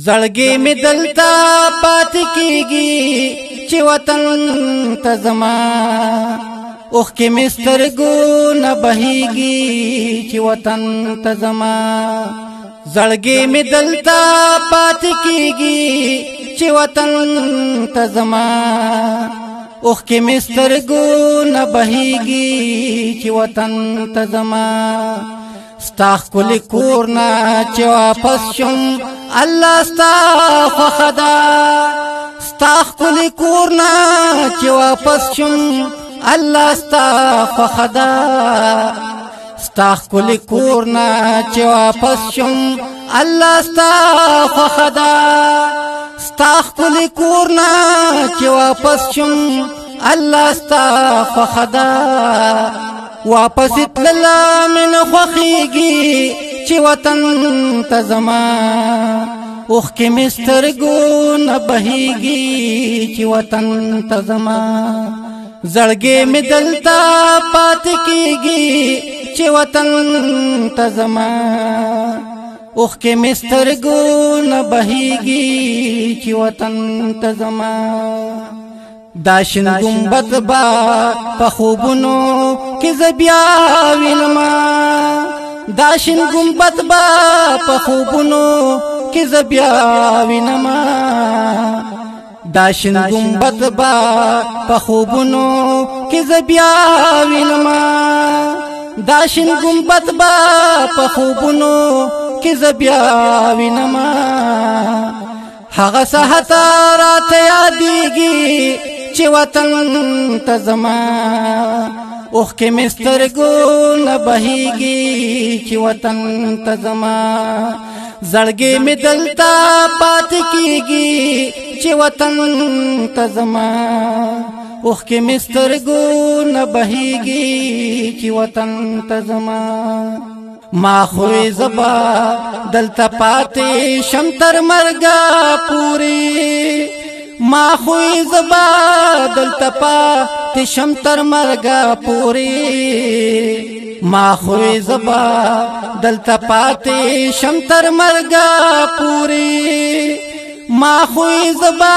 زړګي می دلتا پات کیږي چې وطن ته زما اوخ کې مسترګو نه بهيږي چې وطن ته زما زړګي می دلتا پات کیږي چې وطن ته زما اوخ کې مسترګو نه بهيږي چې وطن ته زما ستاخ کل کورنا چې واپس شم الله ستا خدا ستاخ کل کورنا چې واپس شم الله ستا خدا ستاخ کل کورنا چې واپس شم الله ستا خدا ستاخ کل کورنا چې واپس شم الله ستا خدا واپس اتللا من خوخیږي چې وطن ته زما اوخ کې مسترګو نه بهيږي چې وطن ته زما زړګي می دلتا پات کیږي چې وطن ته زما اوخ کې مسترګو نه بهيږي چې وطن ته زما داشن گنبد با پخوبونو کی زبیا وینما داشن گنبد با پخوبونو کی زبیا وینما داشن گنبد با پخوبونو کی زبیا وینما داشن گنبد با پخوبونو کی زبیا وینما هغه ساحته راته یادېږي چې وطن ته زما اوخ کې مسترګو نه بهيږي چې وطن ته زما زړګي می دلتا پات کیږي چې وطن ته زما اوخ کې مسترګو نه بهيږي چې وطن ته زما ما خوی زبا دلتا پاتے شم تر مرگا پوری ما خوی زبا دلتا پاتے شم تر مرگا پوری ما خوی زبا دلتا پاتے شم تر مرگا پوری ما خوی زبا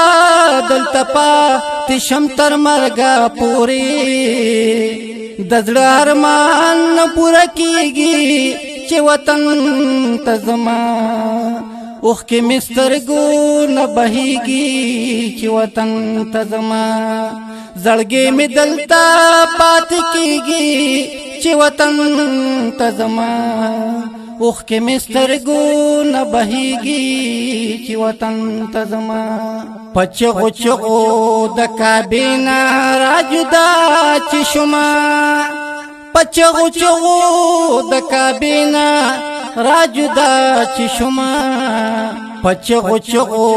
دلتا پاتے شم تر مرگا پوری دزړه ارمان پورا کیږي چې وطن ته زما اوخ کې مسترګو نه بهيږي چې وطن ته زما زړګي می دلتا پات کیږي چې وطن ته زما اوخ کې مسترګو نه بهيږي چې وطن ته زما پچغو چغو د کابینا راجدا چې شما پچغو چغو د کابینا راجدا چې شما پچغو چغو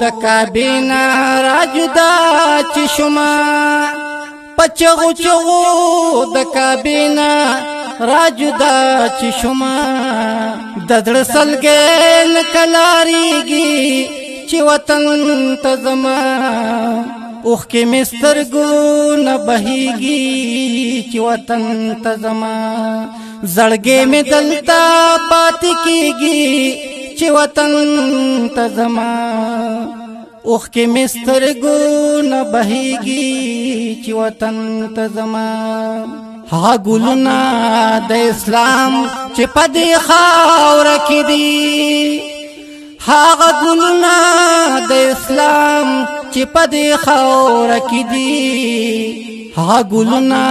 د کابینا راجدا چې شما پچغو چغو د کابینا راجدا چې شما ددړ سلګې نکلاریږي چې وطن ته زما اوخ کې مسترګو نه بهيږي چې وطن ته زما زړګي می دلتا پات کیږي چې وطن ته زما اوخ کې مسترګو نه بهيږي چې وطن ته زما ها ګلنا د اسلام چې پدې خاور کې دي هاغه ګلنا د اسلام چې پدې خاور کې دي هاغه ګلنا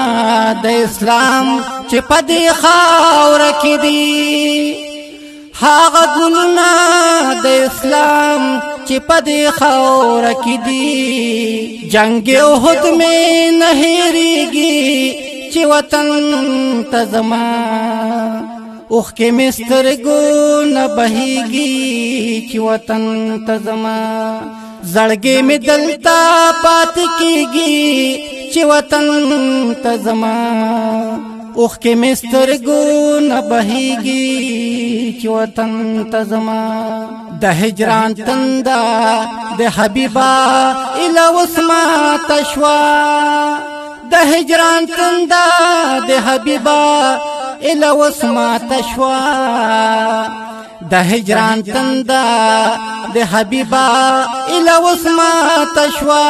د اسلام چې پدې خاور کې دي هاغه ګلنا د اسلام چې پدې خاور کې دي جنگ احد میں نه هېریږي چې وطن ته زما اوخ کې مسترګو نه بهيږي چې وطن ته زما زړګي می دلتا پات کیږي چې وطن ته زما اوخ کې مسترګو نه بهيږي چې وطن ته زما د هجران تندا د حبيبا اله وسما تشوا د هجران تندا د حبيبا اله وسما تشوا د هجران تندا د حبیبا اله وسما تشوا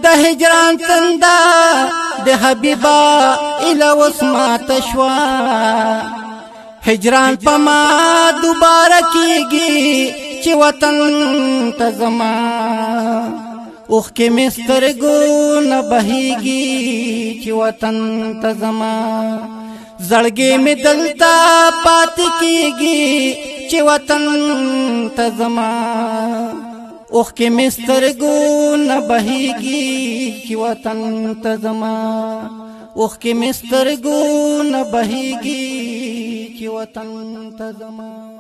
د هجران تندا د حبیبا اله وسما تشوا هجران پما دوباره کیږي چې وطن ته زما اوخ کې مسترګو نه بهيږي چې وطن ته زما زړګي می دلتا پات کیږي چې وطن ته زما اوخ کې مسترګو نه بهيږي چې وطن ته زما اوخ کې مسترګو نه بهيږي چې وطن ته زما